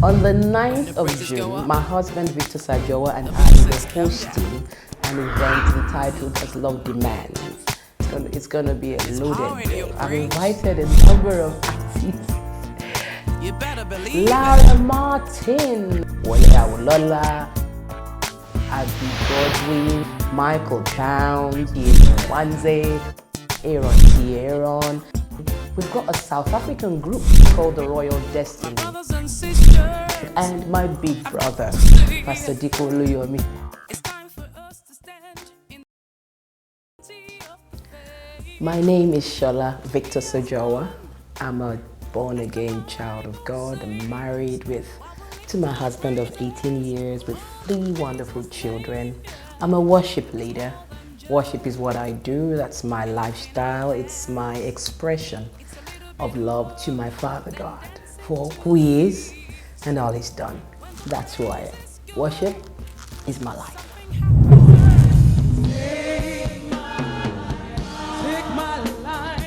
On the 9th of June, my husband Victor-Sajowa and I will be hosting an event entitled As Love Demands. It's gonna be a loaded day. I've invited a number of artists. Lara Martin, Wole Awolola, Abby Godwin, Michael Towns, Wanze, Aaron Aaron. We've got a South African group called the Royal Destiny, and my big brother, Pastor Diko Oluyomi. My name is Shola Victor-Sajowa. I'm a born-again child of God. I'm married to my husband of 18 years with 3 wonderful children. I'm a worship leader. Worship is what I do. That's my lifestyle. It's my expression of love to my Father God for who He is and all He's done. That's who I am. Worship is my life. Take my life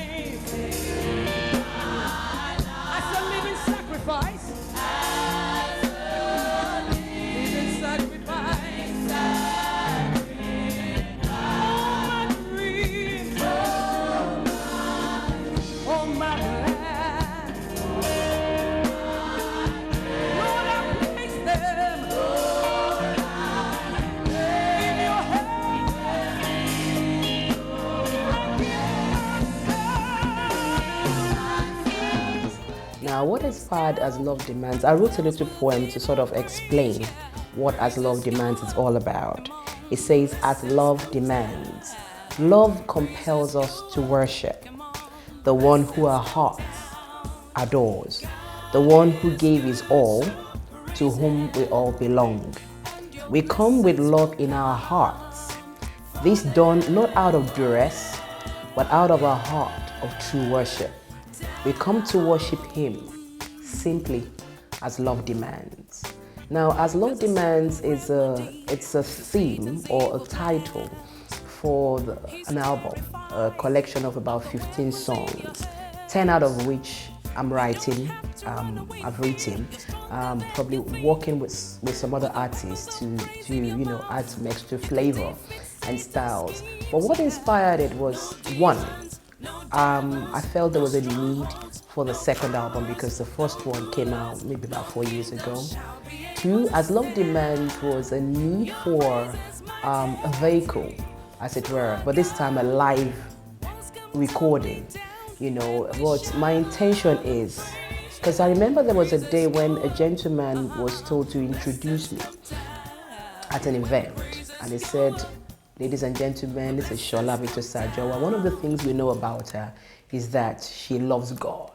as a living sacrifice. Living sacrifice. All my dreams, all my plans, Lord, I place them in your hands. Now, what inspired As Love Demands? I wrote a little poem to sort of explain what As Love Demands is all about. It says, as love demands, love compels us to worship the one who our hearts adores, the one who gave his all, to whom we all belong. We come with love in our hearts, this done not out of duress, but out of our heart of true worship. We come to worship Him simply as love demands. Now, As Love Demands it's a theme or a title for an album, a collection of about 15 songs, 10 out of which I'm writing. I've written, probably working with some other artists to add some extra flavor and styles. But what inspired it was, one, I felt there was a need for the second album because the first one came out maybe about 4 years ago. 2, As Love Demands was a need for a vehicle, as it were, but this time a live recording, What my intention is, because I remember there was a day when a gentleman was told to introduce me at an event, and he said, ladies and gentlemen, this is Shola Victor-Sajowa. One of the things we know about her is that she loves God.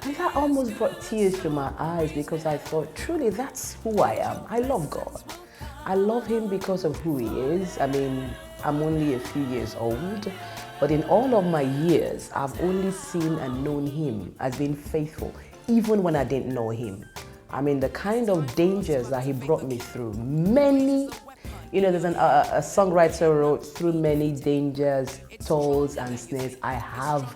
And that almost brought tears to my eyes because I thought, truly, that's who I am. I love God. I love Him because of who He is. I mean, I'm only a few years old, but in all of my years, I've only seen and known Him as being faithful, even when I didn't know Him. I mean, the kind of dangers that He brought me through, many. There's a songwriter wrote, through many dangers, toils and snares, I have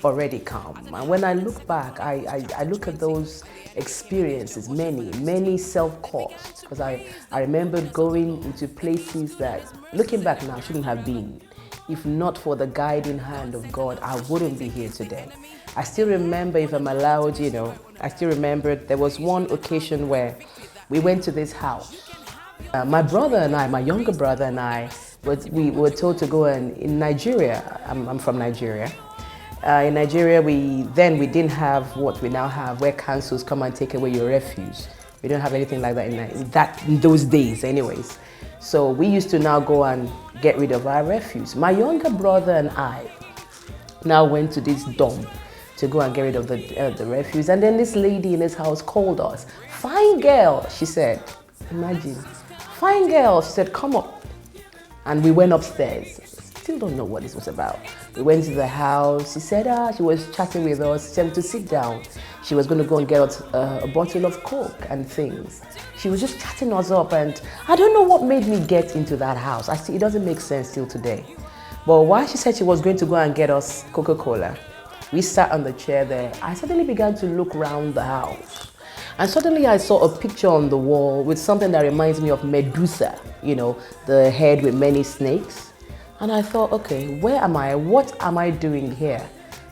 already come. And when I look back, I look at those experiences, many self-caused, because I remember going into places that, looking back now, shouldn't have been. If not for the guiding hand of God, I wouldn't be here today. I still remember, if I'm allowed, I still remember there was one occasion where we went to this house. My brother and I, my younger brother and I, we were told to go in Nigeria. I'm from Nigeria. In Nigeria, we didn't have what we now have, where councils come and take away your refuse. We don't have anything like that in those days, anyways. So we used to now go and get rid of our refuse. My younger brother and I now went to this dump to go and get rid of the refuse. And then this lady in this house called us. Fine girl, she said. Imagine. Fine girl, she said, come up. And we went upstairs. Still don't know what this was about. We went to the house. She said, she was chatting with us. She said to sit down. She was going to go and get us a bottle of Coke and things. She was just chatting us up, and I don't know what made me get into that house. It doesn't make sense till today. But while she said she was going to go and get us Coca-Cola, we sat on the chair there. I suddenly began to look around the house. And suddenly I saw a picture on the wall with something that reminds me of Medusa, you know, the head with many snakes. And I thought, okay, where am I? What am I doing here?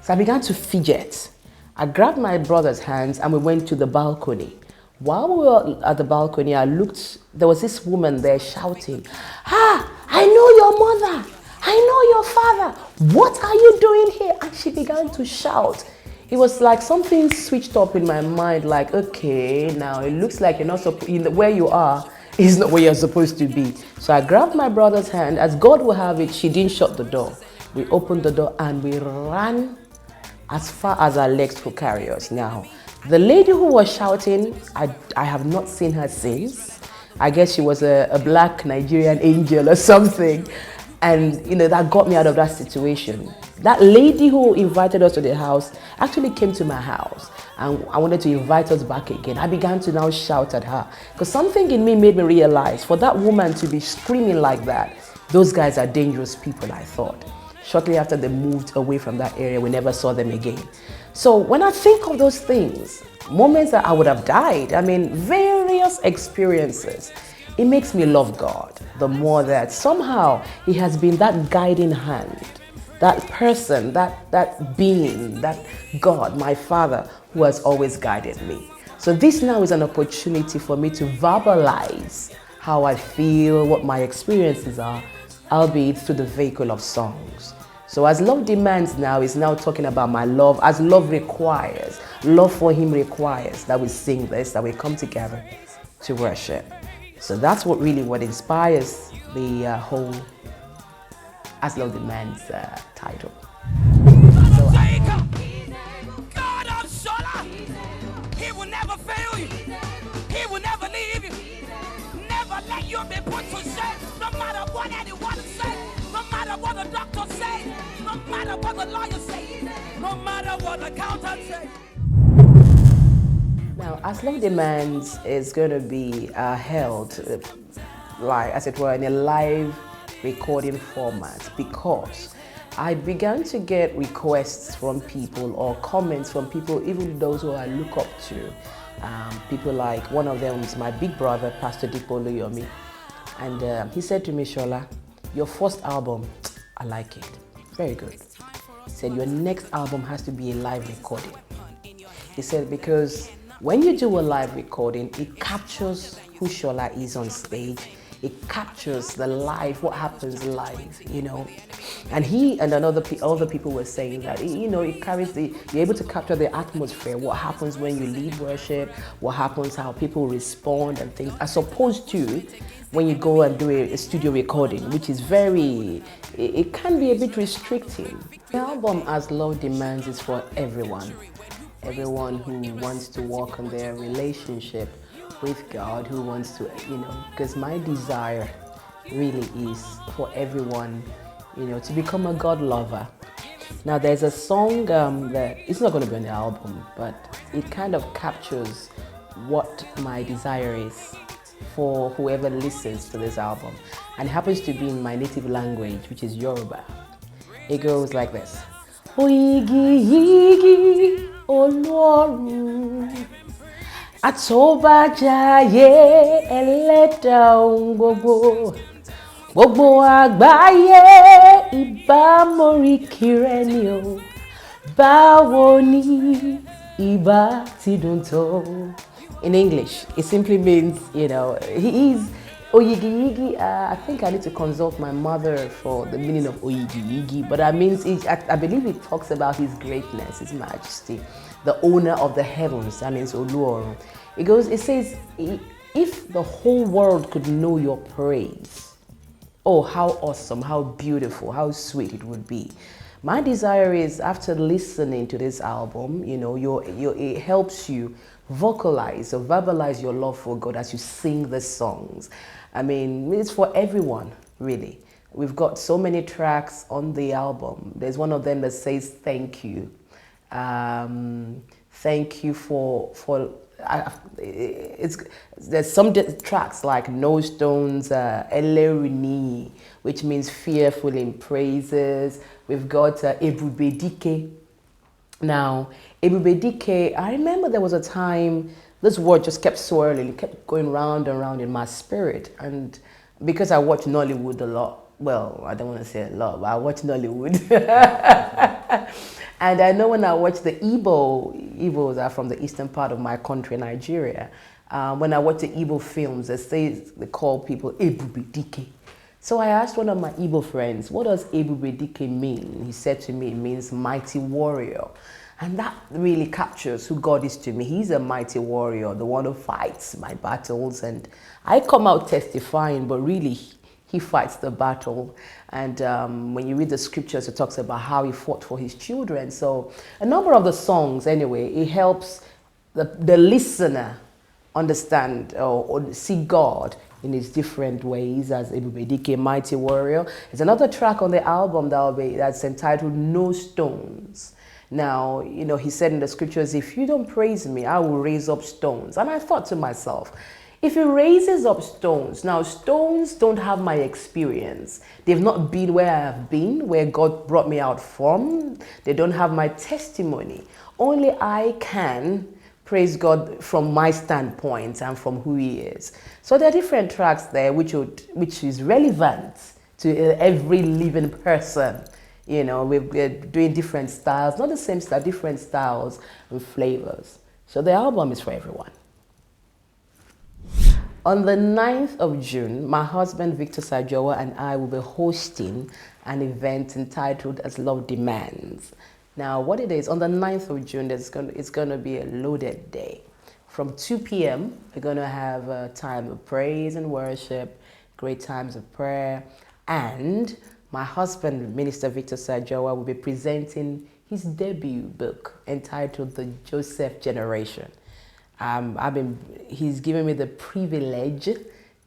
So I began to fidget. I grabbed my brother's hands and we went to the balcony. While we were at the balcony, I looked, there was this woman there shouting, "Ah, I know your mother! I know your father! What are you doing here?" And she began to shout. It was like something switched up in my mind, like, okay, now it looks like you're not where you are is not where you're supposed to be. So I grabbed my brother's hand. As God will have it, she didn't shut the door. We opened the door and we ran as far as our legs could carry us. Now, the lady who was shouting, I have not seen her since. I guess she was a black Nigerian angel or something. And, you know, that got me out of that situation. That lady who invited us to the house actually came to my house and I wanted to invite us back again. I began to now shout at her because something in me made me realize for that woman to be screaming like that, those guys are dangerous people, I thought. Shortly after they moved away from that area, we never saw them again. So when I think of those things, moments that I would have died, I mean, various experiences, it makes me love God the more that somehow He has been that guiding hand, that person, that being, that God, my Father, who has always guided me. So this now is an opportunity for me to verbalize how I feel, what my experiences are, albeit through the vehicle of songs. So as love demands now is now talking about my love, as love requires, love for Him requires that we sing this, that we come together to worship. So that's what inspires the whole As Love Demands title. God of Shola, He will never fail you. He will never leave you. Never let you be put to shame. No matter what anyone says, no matter what the doctor says, no matter what the lawyer says, no matter what the accountant says. Now, As Love Demands is going to be held, like as it were, in a live recording format because I began to get requests from people or comments from people, even those who I look up to. People like, one of them is my big brother, Pastor Dipo Luyomi. And he said to me, "Shola, your first album, I like it. Very good." He said, "Your next album has to be a live recording." He said, because when you do a live recording, it captures who Shola is on stage. It captures the live, what happens live, you know. And he and other people were saying that, you know, it carries you're able to capture the atmosphere, what happens when you lead worship, what happens, how people respond and things, as opposed to when you go and do a studio recording, which is it can be a bit restricting. The album As Love Demands is for everyone. Everyone who wants to work on their relationship with God, who wants to, you know, because my desire really is for everyone, you know, to become a God lover. Now there's a song that it's not going to be on the album, but it kind of captures what my desire is for whoever listens to this album. And it happens to be in my native language, which is Yoruba. It goes like this. Oyigi yigi Ọlọ́run àtọ́bàjáyé ẹlẹ́dàá ohun gbogbo, gbogbo àgbáyé ìbá móríkì rẹ ni o, báwo ni ìbá ti dùn tó. In English, it simply means, you know, he is Oyigi Yigi. I think I need to consult my mother for the meaning of Oyigi Yigi, but I believe it talks about His greatness, His majesty, the owner of the heavens. That means Oluorun. It says, if the whole world could know your praise, oh, how awesome, how beautiful, how sweet it would be. My desire is, after listening to this album, you know, it helps you vocalize or verbalize your love for God as you sing the songs. I mean, it's for everyone, really. We've got so many tracks on the album. There's one of them that says thank you. Thank you there's some tracks like No Stones, Elerini, which means fearful in praises. We've got Ebubedike. Now, Ebubedike, I remember there was a time this word just kept swirling. It kept going round and round in my spirit. And because I watch Nollywood a lot, well, I don't want to say a lot, but I watch Nollywood. And I know when I watch the Igbos are from the eastern part of my country, Nigeria. When I watch the Igbo films, they call people Ebubedike. So I asked one of my Igbo friends, what does Ebubedike mean? He said to me, it means mighty warrior. And that really captures who God is to me. He's a mighty warrior, the one who fights my battles. And I come out testifying, but really, he fights the battle. And when you read the scriptures, it talks about how he fought for his children. So a number of the songs, anyway, it helps the listener understand or see God in his different ways as Ebubedike, mighty warrior. There's another track on the album that's entitled No Stones. Now, you know, he said in the scriptures, if you don't praise me, I will raise up stones. And I thought to myself, if he raises up stones, now stones don't have my experience. They've not been where I have been, where God brought me out from. They don't have my testimony. Only I can praise God from my standpoint and from who he is. So there are different tracks there which is relevant to every living person. You know, we're doing different styles, not the same style, different styles and flavors. So the album is for everyone. On the 9th of June, my husband Victor-Sajowa and I will be hosting an event entitled As Love Demands. Now, what it is, on the 9th of June, it's going to be a loaded day. From 2 p.m., we're going to have a time of praise and worship, great times of prayer, and my husband, Minister Victor-Sajowa, will be presenting his debut book entitled The Joseph Generation. He's given me the privilege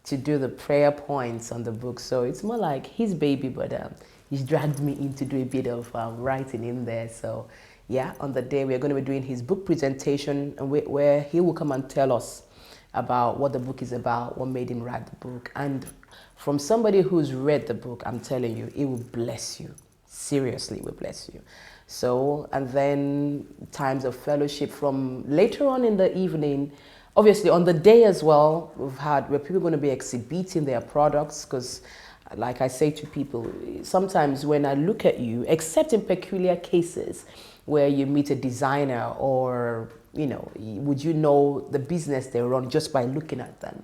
to do the prayer points on the book, so it's more like his baby, but he's dragged me in to do a bit of writing in there. So yeah, on the day we're going to be doing his book presentation, where he will come and tell us about what the book is about, what made him write the book. And from somebody who's read the book, I'm telling you, it will bless you. Seriously, it will bless you. So, and then times of fellowship from later on in the evening. Obviously, on the day as well, where people are going to be exhibiting their products, because like I say to people, sometimes when I look at you, except in peculiar cases where you meet a designer or, you know, would you know the business they run just by looking at them?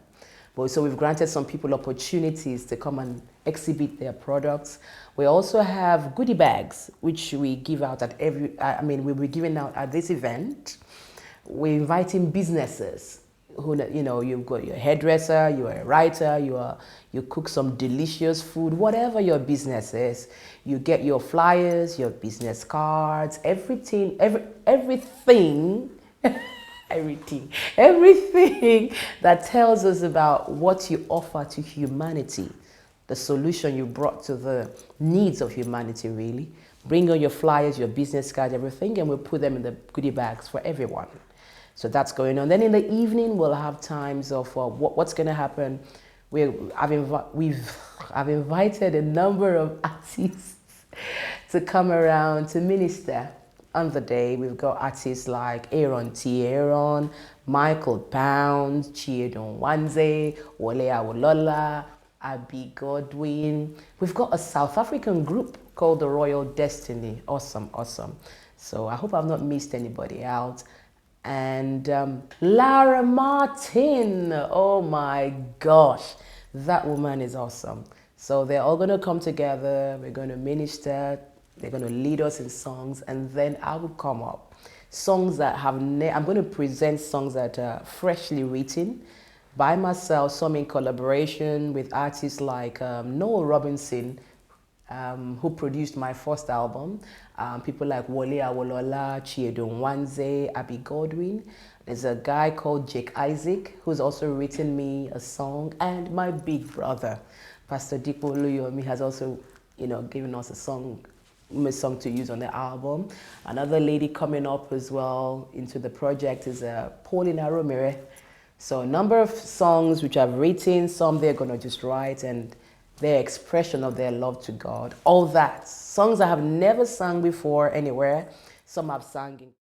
But so we've granted some people opportunities to come and exhibit their products. We also have goodie bags, which we give out at we'll be giving out at this event. We're inviting businesses who, you know, you've got your hairdresser, you're a writer, you cook some delicious food, whatever your business is. You get your flyers, your business cards, everything everything that tells us about what you offer to humanity, the solution you brought to the needs of humanity, really. Bring on your flyers, your business cards, everything, and we'll put them in the goodie bags for everyone. So that's going on. Then in the evening, we'll have times of what's going to happen. I've invited a number of artists to come around to minister. On the day, we've got artists like Aaron T. Aaron, Michael Pound, Chiedon Wanze, Wole Awolola, Abby Godwin. We've got a South African group called the Royal Destiny. Awesome, awesome. So I hope I've not missed anybody out. And Lara Martin, oh my gosh, that woman is awesome. So they're all going to come together, we're going to minister, they're going to lead us in songs, and then I will come up. Songs that I'm going to present songs that are freshly written by myself, some in collaboration with artists like Noel Robinson, who produced my first album. People like Wole Awolola, Chiedon Wanze, Abby Godwin. There's a guy called Jake Isaac, who's also written me a song, and my big brother, Pastor Dipo Oluyomi, has also, you know, given us a song to use on the album. Another lady coming up as well into the project is Paulina Romere. So a number of songs which I've written, some they're gonna just write, and their expression of their love to God. All that. Songs I have never sung before anywhere. Some I've sung in